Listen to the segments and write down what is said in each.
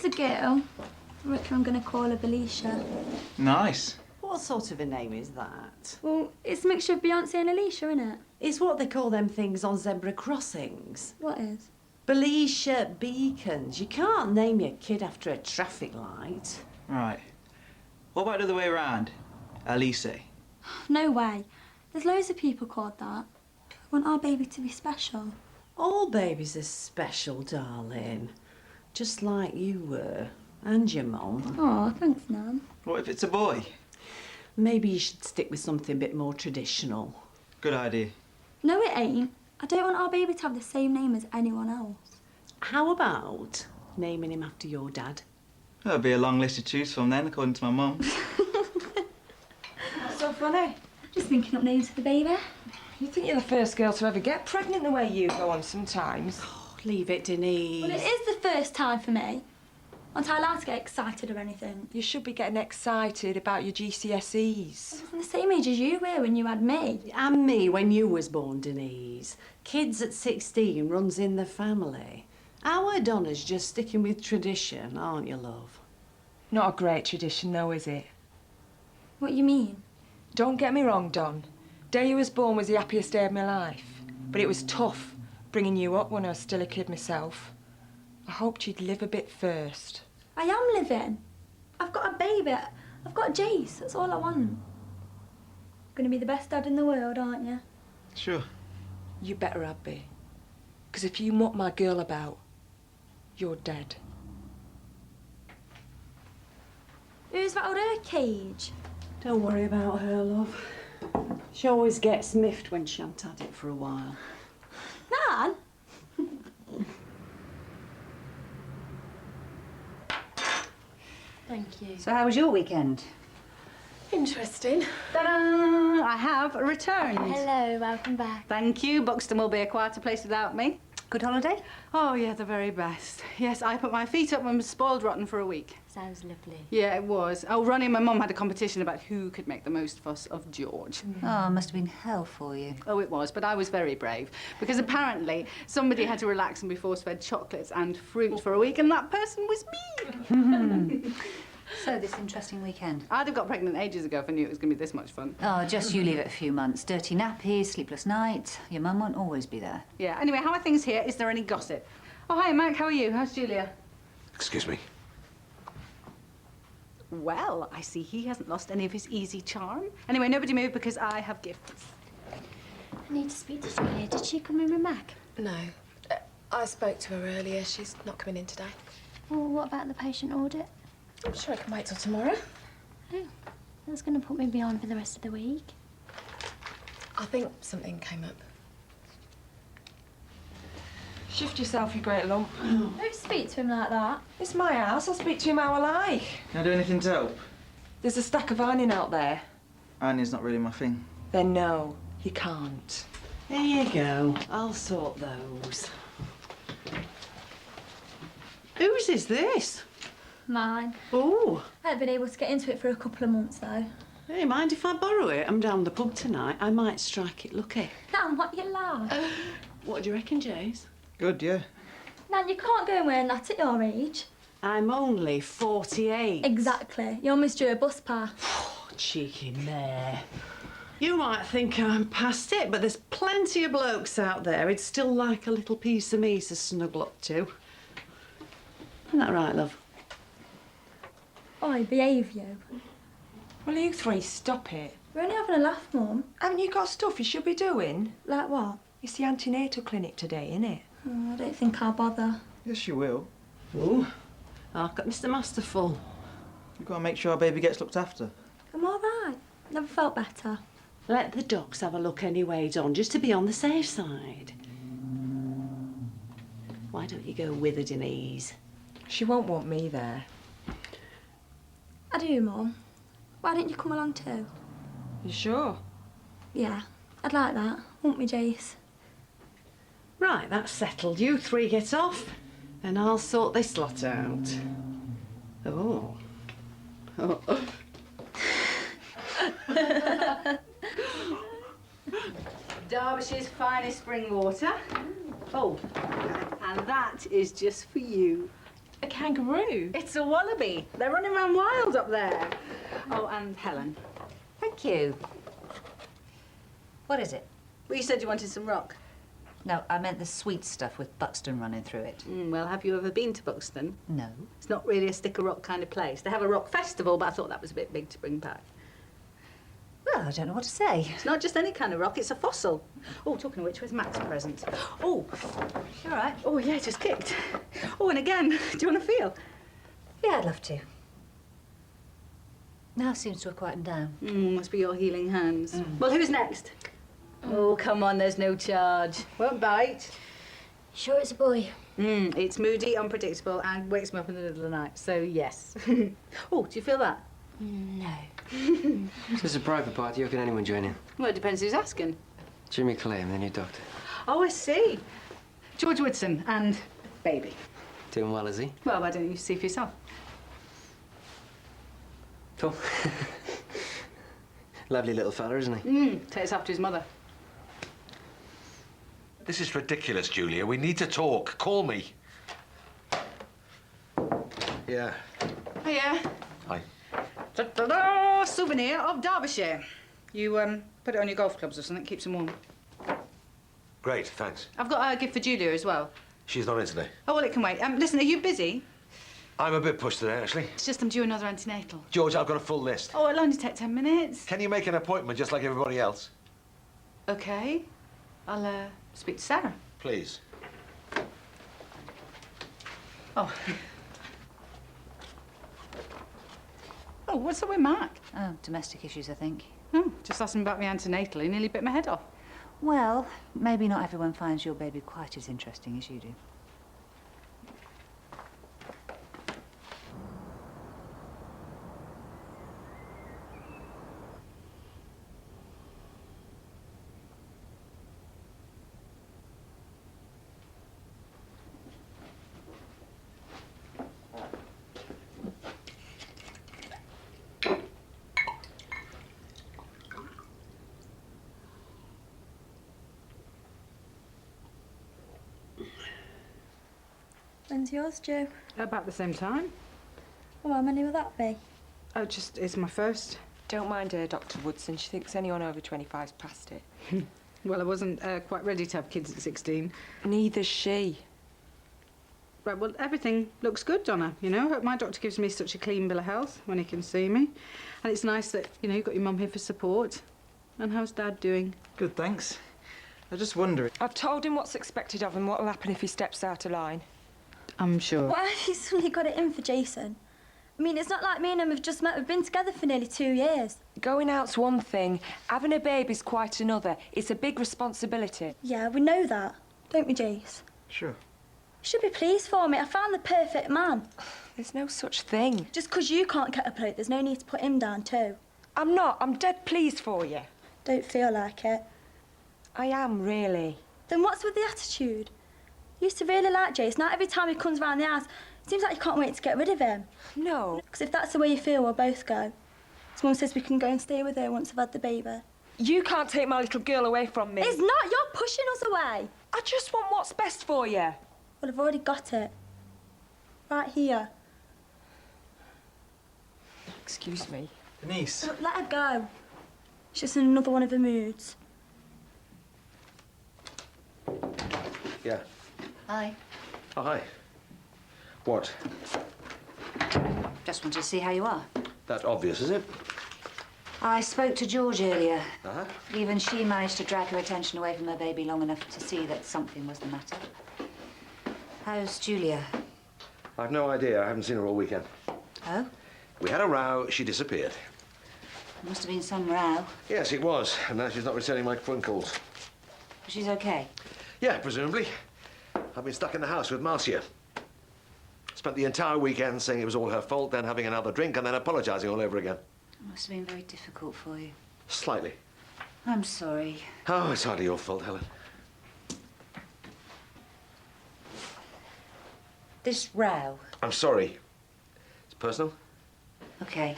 is a girl. I reckon I'm going to call her Belisha. Nice. What sort of a name is that? Well, it's a mixture of Beyonce and Alicia, isn't it? It's what they call them things on zebra crossings. What is? Belisha beacons. You can't name your kid after a traffic light. Right. What about the other way around? Elise. No way. There's loads of people called that. I want our baby to be special. All babies are special, darling. Just like you were. And your mum. Oh, thanks, Nan. What if it's a boy? Maybe you should stick with something a bit more traditional. Good idea. No, it ain't. I don't want our baby to have the same name as anyone else. How about naming him after your dad? That'll be a long list to choose from then, according to my mum. What's so funny? Just thinking up names for the baby. You think you're the first girl to ever get pregnant the way you go on sometimes. Oh, leave it, Denise. Well, it is the first time for me. Aren't I allowed to get excited or anything? You should be getting excited about your GCSEs. I was the same age as you were when you had me. And me when you was born, Denise. Kids at 16 runs in the family. Our Donna's just sticking with tradition, aren't you, love? Not a great tradition, though, is it? What you mean? Don't get me wrong, Don. Day you was born was the happiest day of my life. But it was tough bringing you up when I was still a kid myself. I hoped you'd live a bit first. I am living. I've got a baby. I've got Jace. That's all I want. Gonna be the best dad in the world, aren't you? Sure. You better have be. 'Cause if you muck my girl about, you're dead. Who's rattled her cage? Don't worry about her, love. She always gets miffed when she hasn't had it for a while. Nan? Thank you. So how was your weekend? Interesting. Ta-da! I have returned. Hello, welcome back. Thank you. Buxton will be a quieter place without me. Good holiday? Oh, yeah, the very best. Yes, I put my feet up and was spoiled rotten for a week. Sounds lovely. Yeah, it was. Oh, Ronnie and my mum had a competition about who could make the most fuss of George. Oh, must have been hell for you. Oh, it was, but I was very brave. Because apparently somebody had to relax and be force-fed chocolates and fruit for a week, and that person was me. So, this interesting weekend? I'd have got pregnant ages ago if I knew it was going to be this much fun. Oh, just you leave it a few months. Dirty nappies, sleepless nights. Your mum won't always be there. Yeah, anyway, how are things here? Is there any gossip? Oh, hi, Mac, how are you? How's Julia? Excuse me. Well, I see he hasn't lost any of his easy charm. Anyway, nobody move because I have gifts. I need to speak to Julia. Did she come in with Mac? No. I spoke to her earlier. She's not coming in today. Well, what about the patient audit? I'm sure I can wait till tomorrow. Oh, that's going to put me behind for the rest of the week. I think something came up. Shift yourself, you great lump. Don't speak to him like that. It's my house. I'll speak to him how I like. Can I do anything to help? There's a stack of ironing out there. Ironing's not really my thing. Then no, you can't. There you go. I'll sort those. Whose is this? Mine. Oh. I haven't been able to get into it for a couple of months, though. Hey, mind if I borrow it? I'm down the pub tonight. I might strike it lucky. Nan, what you laugh? What do you reckon, Jace? Good, yeah. Nan, you can't go and wearing that at your age. I'm only 48. Exactly. You almost drew a bus path. Oh, cheeky mare. You might think I'm past it, but there's plenty of blokes out there who'd still like a little piece of me to snuggle up to. Isn't that right, love? Oi, behave you. Well, you three, stop it. We're only having a laugh, Mum. Haven't you got stuff you should be doing? Like what? It's the antenatal clinic today, isn't it? Oh, I don't think I'll bother. Yes, you will. Oh, I've got Mr. Masterful. You've got to make sure our baby gets looked after. I'm all right. Never felt better. Let the docs have a look anyway, Don, just to be on the safe side. Why don't you go with her, Denise? She won't want me there. I do, Mum. Why don't you come along too? You sure? Yeah, I'd like that. Won't we, Jace? Right, that's settled. You three get off, and I'll sort this lot out. Oh. Derbyshire's finest spring water. Oh, and that is just for you. A kangaroo? It's a wallaby. They're running around wild up there. Oh, and Helen. Thank you. What is it? Well, you said you wanted some rock. No, I meant the sweet stuff with Buxton running through it. Well, have you ever been to Buxton? No. It's not really a stick of rock kind of place. They have a rock festival, but I thought that was a bit big to bring back. Well, I don't know what to say. It's not just any kind of rock, it's a fossil. Oh, talking of which, where's Mac's present? Oh, You all right? oh yeah, just kicked. Oh, and again, do you want to feel? Yeah, I'd love to. Now seems to have quietened down. Must be your healing hands. Well, who's next? Oh, come on, there's no charge. Won't bite. Sure it's a boy? It's moody, unpredictable, and wakes me up in the middle of the night, so yes. Oh, do you feel that? No. This is a private party. How can anyone join in? Well, it depends who's asking. Jimmy Clay, I'm the new doctor. Oh, I see. George Woodson and baby. Doing well, is he? Well, why don't you see for yourself? Cool. Lovely little fella, isn't he? Takes after his mother. This is ridiculous, Julia. We need to talk. Call me. Yeah. Oh, yeah. Hi. Ta-da-da! Souvenir of Derbyshire. You, put it on your golf clubs or something, keeps them warm. Great, thanks. I've got a gift for Julia as well. She's not in today. Oh, well, it can wait. Listen, are you busy? I'm a bit pushed today, actually. It's just I'm due another antenatal. George, I've got a full list. Oh, it'll only take 10 minutes. Can you make an appointment just like everybody else? OK. I'll, speak to Sarah. Please. Oh. Oh, what's up with Mac? Oh, domestic issues, I think. Oh, just asked him about my antenatal. He nearly bit my head off. Well, maybe not everyone finds your baby quite as interesting as you do. When's yours, Joe? About the same time. Oh, how many will that be? Oh, just, it's my first. Don't mind her, Dr. Woodson. She thinks anyone over 25's past it. Well, I wasn't quite ready to have kids at 16. Neither's she. Right, well, everything looks good, Donna, you know. My doctor gives me such a clean bill of health when he can see me. And it's nice that, you know, you've got your mum here for support. And how's Dad doing? Good, thanks. I just wonder... I've told him what's expected of him, what'll happen if he steps out of line. I'm sure. Why have you suddenly got it in for Jason? I mean, it's not like me and him have just met. We've been together for nearly 2 years. Going out's one thing, having a baby's quite another. It's a big responsibility. Yeah, we know that, don't we, Jace? Sure. You should be pleased for me. I found the perfect man. There's no such thing. Just 'cause you can't get a bloke, there's no need to put him down too. I'm not. I'm dead pleased for you. Don't feel like it. I am, really. Then what's with the attitude? You used to really like Jace. Now every time he comes round the house, it seems like you can't wait to get rid of him. No. Because if that's the way you feel, we'll both go. His mum says we can go and stay with her once I've had the baby. You can't take my little girl away from me. It's not. You're pushing us away. I just want what's best for you. Well, I've already got it. Right here. Excuse me. Denise. Look, let her go. She's just in another one of her moods. Yeah. Hi. Oh, hi. What? Just wanted to see how you are. That's obvious, is it? I spoke to George earlier. Uh-huh. Even she managed to drag her attention away from her baby long enough to see that something was the matter. How's Julia? I've no idea. I haven't seen her all weekend. Oh? We had a row. She disappeared. Must have been some row. Yes, it was. And now she's not returning my phone calls. She's okay. Yeah, presumably. I've been stuck in the house with Marcia. Spent the entire weekend saying it was all her fault, then having another drink, and then apologising all over again. It must have been very difficult for you. Slightly. I'm sorry. Oh, it's hardly your fault, Helen. This row. I'm sorry. It's personal? Okay.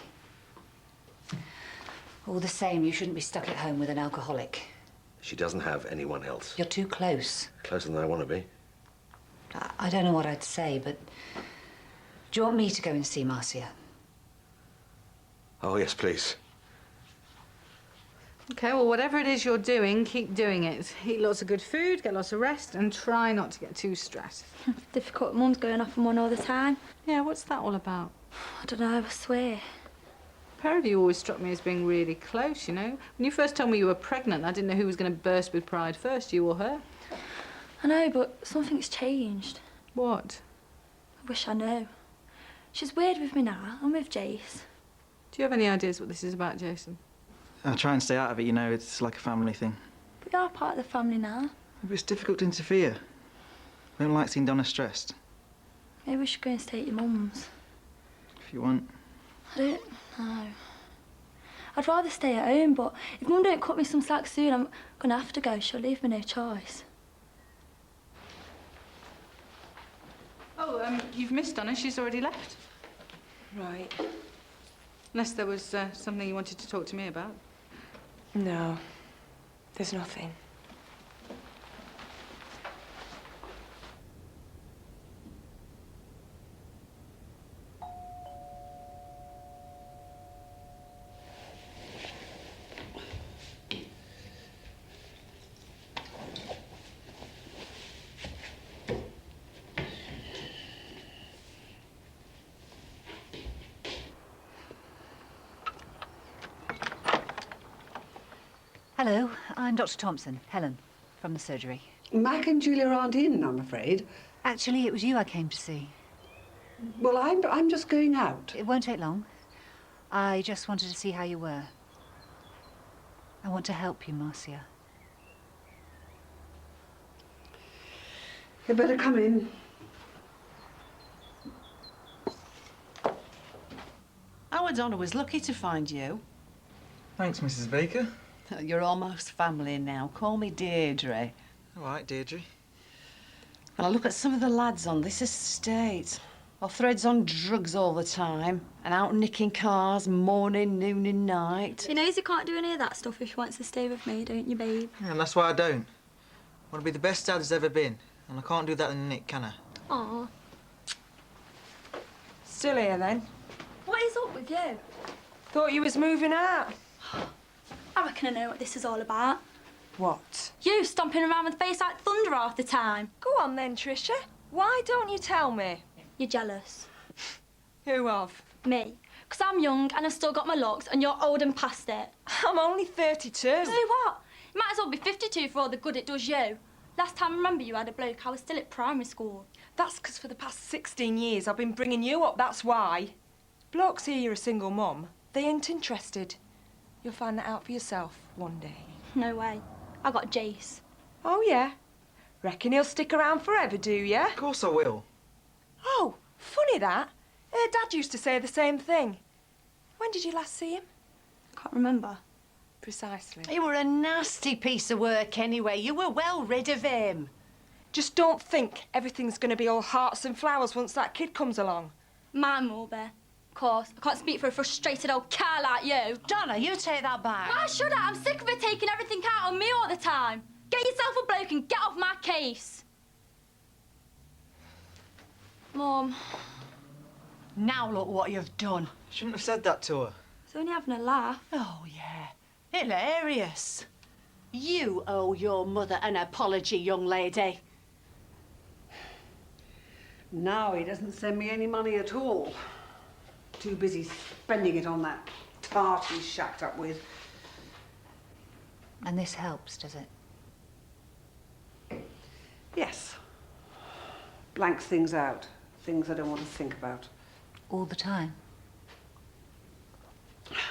All the same, you shouldn't be stuck at home with an alcoholic. She doesn't have anyone else. You're too close. Closer than I want to be. I don't know what I'd say, but Do you want me to go and see Marcia? Oh, yes, please. OK, well, whatever it is you're doing, keep doing it. Eat lots of good food, get lots of rest, and try not to get too stressed. It's difficult. Mum's going off on one all the time. Yeah, what's that all about? I don't know, I swear. A pair of you always struck me as being really close, you know? When you first told me you were pregnant, I didn't know who was going to burst with pride first, you or her. I know, but something's changed. What? I wish I knew. She's weird with me now. I'm with Jace. Do you have any ideas what this is about, Jason? I try and stay out of it, you know, it's like a family thing. But we are part of the family now. But it's difficult to interfere. I don't like seeing Donna stressed. Maybe we should go and stay at your mum's. If you want. I don't know. I'd rather stay at home, but if Mum don't cut me some slack soon, I'm gonna have to go. She'll leave me no choice. Oh, you've missed Donna. She's already left. Right. Unless there was something you wanted to talk to me about. No, there's nothing. Hello, I'm Dr. Thompson, Helen, from the surgery. Mac and Julia aren't in, I'm afraid. Actually, it was you I came to see. Well, I'm just going out. It won't take long. I just wanted to see how you were. I want to help you, Marcia. You better come in. Our Donna was lucky to find you. Thanks, Mrs. Baker. You're almost family now. Call me Deirdre. All right, Deirdre. And I look at some of the lads on this estate. Well, Thread's on drugs all the time and out nicking cars morning, noon and night. He knows he can't do any of that stuff if he wants to stay with me, don't you, babe? Yeah, and that's why I don't. I want to be the best dad there's ever been. And I can't do that in Nick, can I? Aw. Still here, then? What is up with you? Thought you was moving out. I reckon I know what this is all about. What? You stomping around with face like thunder half the time. Go on then, Tricia. Why don't you tell me? You're jealous. Who of? Me. Because I'm young and I've still got my looks and you're old and past it. I'm only 32. So what? You might as well be 52 for all the good it does you. Last time I remember you had a bloke, I was still at primary school. That's because for the past 16 years I've been bringing you up, that's why. Blokes hear you're a single mum. They ain't interested. You'll find that out for yourself one day. No way. I got Jace. Oh, yeah? Reckon he'll stick around forever, do ya? Of course I will. Oh, funny that. Her dad used to say the same thing. When did you last see him? Can't remember. Precisely. You were a nasty piece of work anyway. You were well rid of him. Just don't think everything's going to be all hearts and flowers once that kid comes along. Mine will be. Of course, I can't speak for a frustrated old cow like you. Donna, you take that back. Why should I? I'm sick of her taking everything out on me all the time. Get yourself a bloke and get off my case. Mum. Now look what you've done. Shouldn't have said that to her. I was only having a laugh. Oh, yeah. Hilarious. You owe your mother an apology, young lady. Now he doesn't send me any money at all. Too busy spending it on that tart he's shacked up with. And this helps, does it? Yes. Blanks things out. Things I don't want to think about. All the time?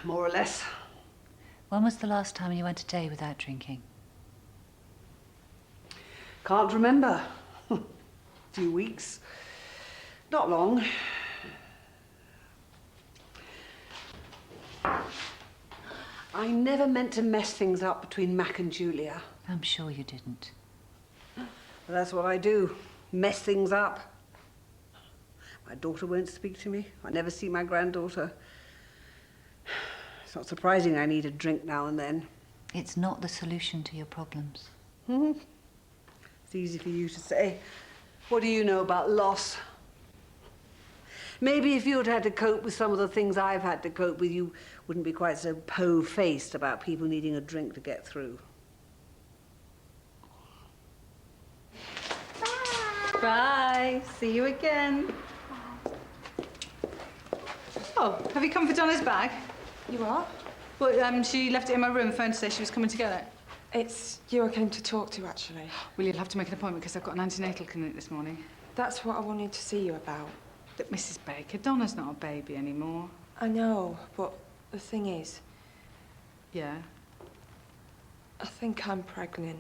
More or less. When was the last time you went a day without drinking? Can't remember. Few weeks. Not long. I never meant to mess things up between Mac and Julia. I'm sure you didn't. But that's what I do. Mess things up. My daughter won't speak to me. I never see my granddaughter. It's not surprising I need a drink now and then. It's not the solution to your problems. It's easy for you to say. What do you know about loss? Maybe if you'd had to cope with some of the things I've had to cope with, you wouldn't be quite so po-faced about people needing a drink to get through. Bye. See you again. Oh, have you come for Donna's bag? You what? Well, she left it in my room, phoned to say she was coming to get it. It's you I came to talk to, actually. Well, you'll have to make an appointment because I've got an antenatal clinic this morning. That's what I wanted to see you about. But Mrs. Baker, Donna's not a baby anymore. I know, but the thing is, Yeah? I think I'm pregnant.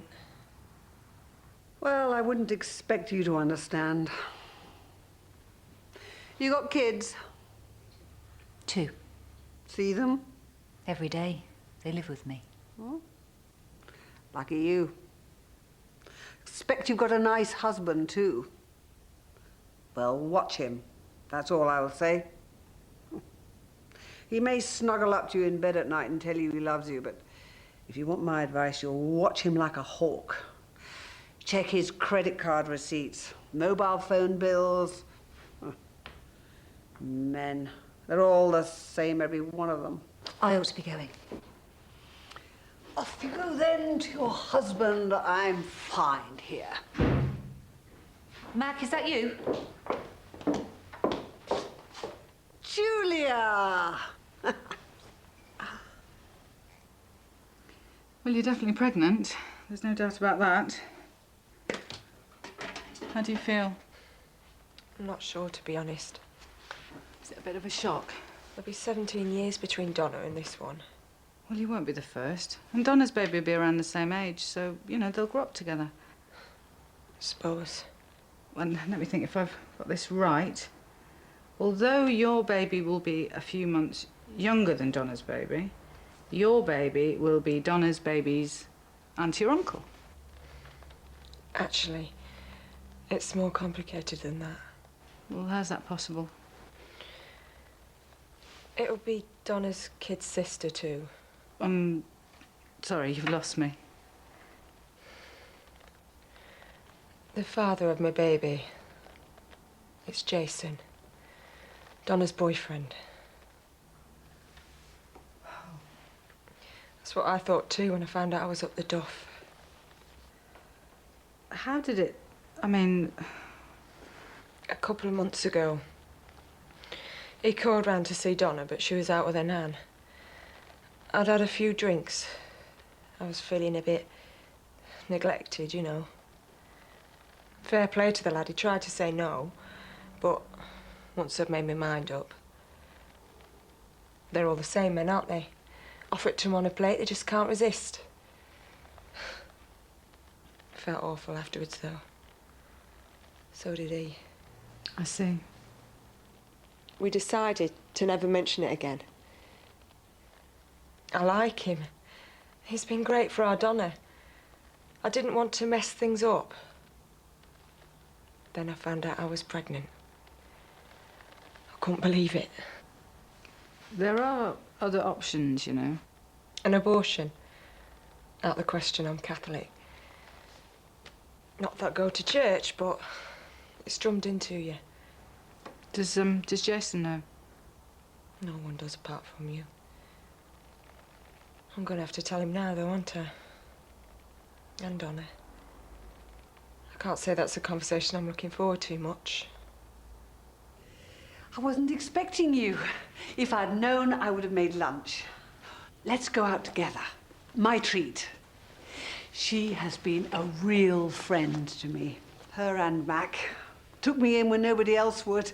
Well, I wouldn't expect you to understand. You got kids? 2. See them? Every day. They live with me. Oh. Lucky you. Expect you've got a nice husband, too. Well, watch him. That's all I'll say. He may snuggle up to you in bed at night and tell you he loves you, but if you want my advice, you'll watch him like a hawk. Check his credit card receipts, mobile phone bills. Men. They're all the same, every one of them. I ought to be going. Off you go then to your husband. I'm fine here. Mac, is that you? Julia! Well, you're definitely pregnant. There's no doubt about that. How do you feel? I'm not sure, to be honest. Is it a bit of a shock? There'll be 17 years between Donna and this one. Well, you won't be the first. And Donna's baby will be around the same age, so, you know, they'll grow up together. Suppose. And let me think if I've got this right. Although your baby will be a few months younger than Donna's baby, your baby will be Donna's baby's auntie or uncle. Actually, it's more complicated than that. Well, how's that possible? It'll be Donna's kid's sister, too. Sorry, you've lost me. The father of my baby. It's Jason. Donna's boyfriend. That's what I thought too when I found out I was up the duff. How did it... I mean... A couple of months ago, he called round to see Donna, but she was out with her nan. I'd had a few drinks. I was feeling a bit neglected, you know. Fair play to the lad, he tried to say no, but once I'd made my mind up. They're all the same men, aren't they? Offer it to them on a plate, they just can't resist. Felt awful afterwards, though. So did he. I see. We decided to never mention it again. I like him. He's been great for our Donna. I didn't want to mess things up. Then I found out I was pregnant. I couldn't believe it. There are other options, you know. An abortion? Out the question, I'm Catholic. Not that I go to church, but it's drummed into you. Does Jason know? No one does apart from you. I'm gonna have to tell him now, though, aren't I? And Donna. I can't say that's a conversation I'm looking forward to much. I wasn't expecting you. If I'd known, I would have made lunch. Let's go out together. My treat. She has been a real friend to me. Her and Mac took me in when nobody else would.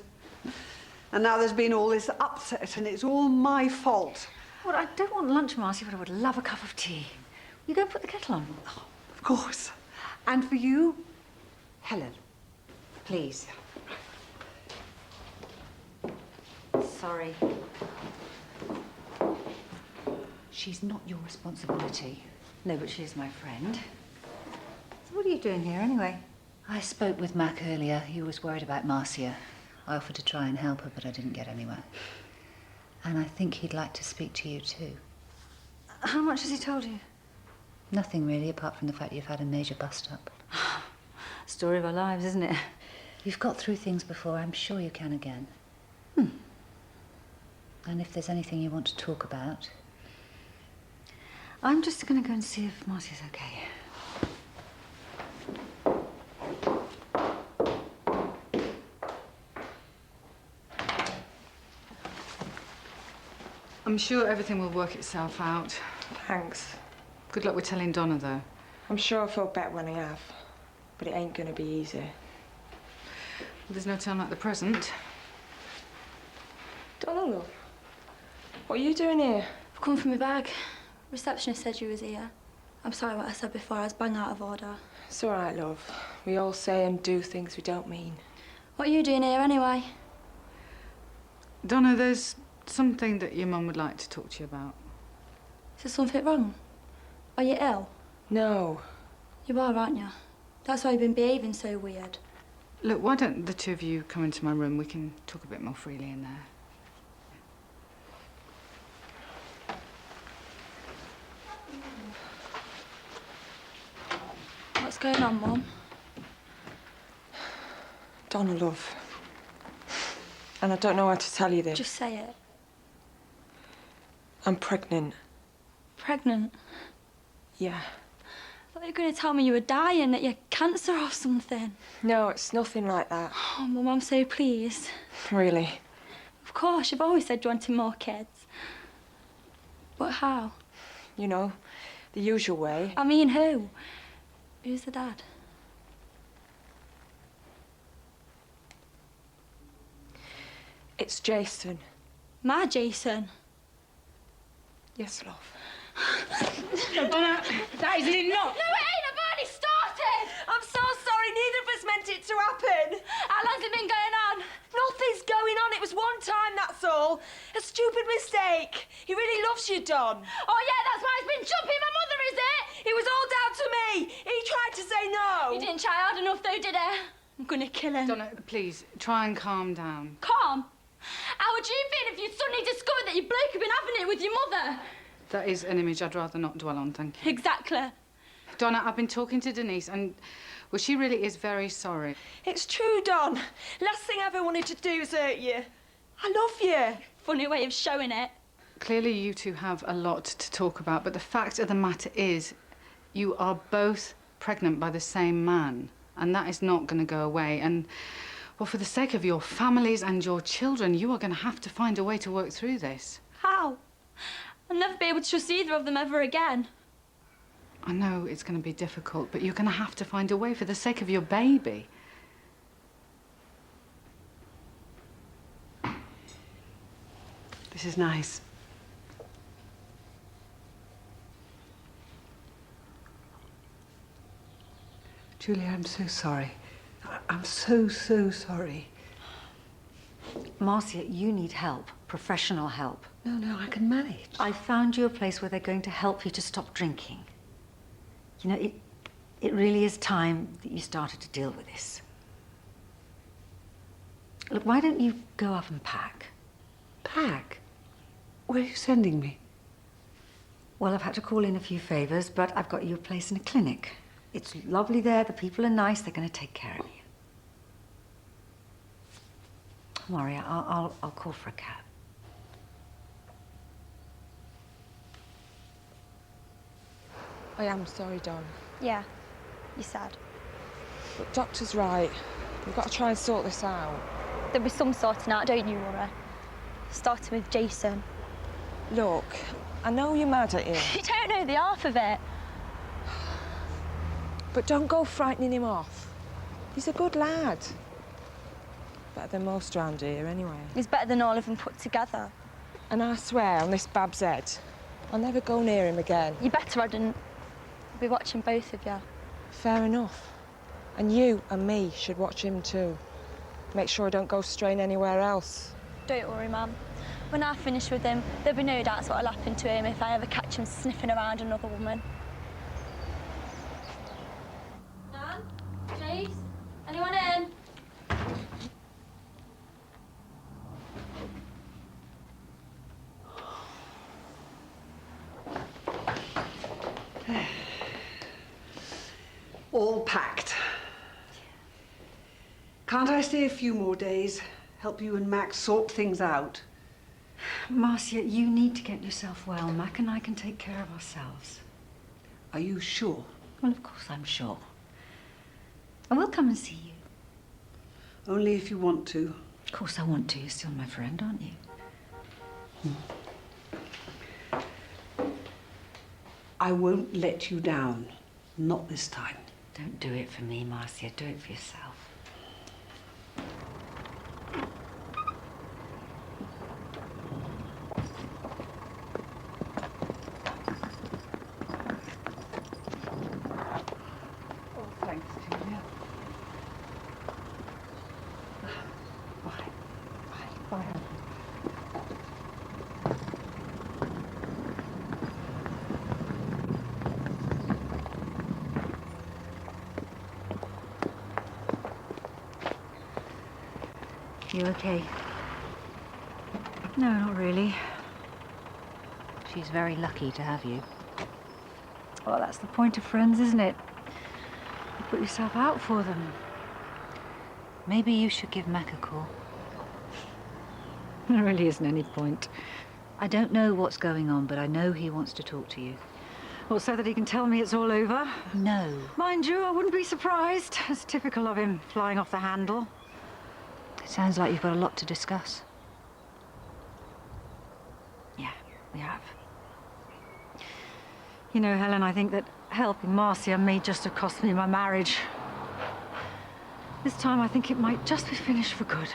And now there's been all this upset, and it's all my fault. Well, I don't want lunch, Marcy, but I would love a cup of tea. You go and put the kettle on. Oh, of course. And for you, Helen, please. Sorry. She's not your responsibility. No, but she's my friend. So what are you doing here, anyway? I spoke with Mac earlier. He was worried about Marcia. I offered to try and help her, but I didn't get anywhere. And I think he'd like to speak to you, too. How much has he told you? Nothing, really, apart from the fact you've had a major bust-up. Story of our lives, isn't it? You've got through things before. I'm sure you can again. And if there's anything you want to talk about... I'm just going to go and see if Marcy's okay. I'm sure everything will work itself out. Thanks. Good luck with telling Donna, though. I'm sure I'll feel better when I have, but it ain't gonna be easy. Well, there's no time like the present. Donna, love, what are you doing here? I've come for my bag. Receptionist said you was here. I'm sorry what I said before, I was bang out of order. It's all right, love. We all say and do things we don't mean. What are you doing here anyway? Donna, there's something that your mum would like to talk to you about. Is there something wrong? Are you ill? No. You are, aren't you? That's why you've been behaving so weird. Look, why don't the two of you come into my room? We can talk a bit more freely in there. What's going on, Mum? Donna, love. And I don't know how to tell you this. Just say it. I'm pregnant. Pregnant? Yeah. I thought you were going to tell me you were dying, that you had cancer or something. No, it's nothing like that. Oh, Mum, I'm so pleased. Really. Of course, you've always said you wanted more kids. But how? You know, the usual way. I mean, who? Who's the dad? It's Jason. My Jason? Yes, love. No, Donna, that isn't enough. No, it ain't. I've already started. I'm so sorry. Neither of us meant it to happen. How long's it been going on? Nothing's going on. It was one time, that's all. A stupid mistake. He really loves you, Don. Oh, yeah, that's why he's been jumping my mother, is it? It was all down to me. He tried to say no. He didn't try hard enough, though, did he? I'm gonna kill him. Donna, please, try and calm down. Calm? How would you feel if you suddenly discovered that your bloke had been having it with your mother? That is an image I'd rather not dwell on, thank you. Exactly. Donna, I've been talking to Denise and, well, she really is very sorry. It's true, Don. Last thing I ever wanted to do is hurt you. I love you. Funny way of showing it. Clearly you two have a lot to talk about, but the fact of the matter is you are both pregnant by the same man, and that is not going to go away. And, well, for the sake of your families and your children, you are going to have to find a way to work through this. How? I'll never be able to trust either of them ever again. I know it's going to be difficult, but you're going to have to find a way for the sake of your baby. This is nice. Julia, I'm so sorry. I'm so sorry. Marcia, you need help, professional help. No, I can manage. I found you a place where they're going to help you to stop drinking. You know, it really is time that you started to deal with this. Look, why don't you go up and pack? Pack? Where are you sending me? Well, I've had to call in a few favours, but I've got you a place in a clinic. It's lovely there, the people are nice, they're going to take care of you. Don't worry, I'll call for a cab. I am sorry, Don. Yeah, you're sad. But Doctor's right. We've got to try and sort this out. There'll be some sorting out, don't you, worry? Starting with Jason. Look, I know you're mad at him. You don't know the half of it. But don't go frightening him off. He's a good lad. Better than most round here, anyway. He's better than all of them put together. And I swear on this Bab's head, I'll never go near him again. You better I didn't. I'll be watching both of you. Fair enough. And you and me should watch him too. Make sure I don't go straying anywhere else. Don't worry, Mum. When I finish with him, there'll be no doubts what'll happen to him if I ever catch him sniffing around another woman. Nan? Chase? Anyone in? All packed. Can't I stay a few more days? Help you and Max sort things out? Marcia, you need to get yourself well. Mac and I can take care of ourselves. Are you sure? Well, of course I'm sure. I will come and see you. Only if you want to. Of course I want to. You're still my friend, aren't you? I won't let you down. Not this time. Don't do it for me, Marcia. Do it for yourself. Oh, thanks, Julia. Bye. Bye. Bye. You okay? No, not really. She's very lucky to have you. Well, that's the point of friends, isn't it? You put yourself out for them. Maybe you should give Mac a call. There really isn't any point. I don't know what's going on, but I know he wants to talk to you. Well, so that he can tell me it's all over? No. Mind you, I wouldn't be surprised. It's typical of him, flying off the handle. Sounds like you've got a lot to discuss. Yeah, we have. You know, Helen, I think that helping Marcia may just have cost me my marriage. This time I think it might just be finished for good.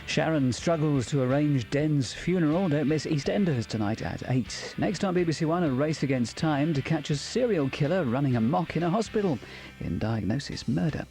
Sharon struggles to arrange Den's funeral. Don't miss EastEnders tonight at 8. Next on BBC1, a race against time to catch a serial killer running amok in a hospital. In Diagnosis Murder.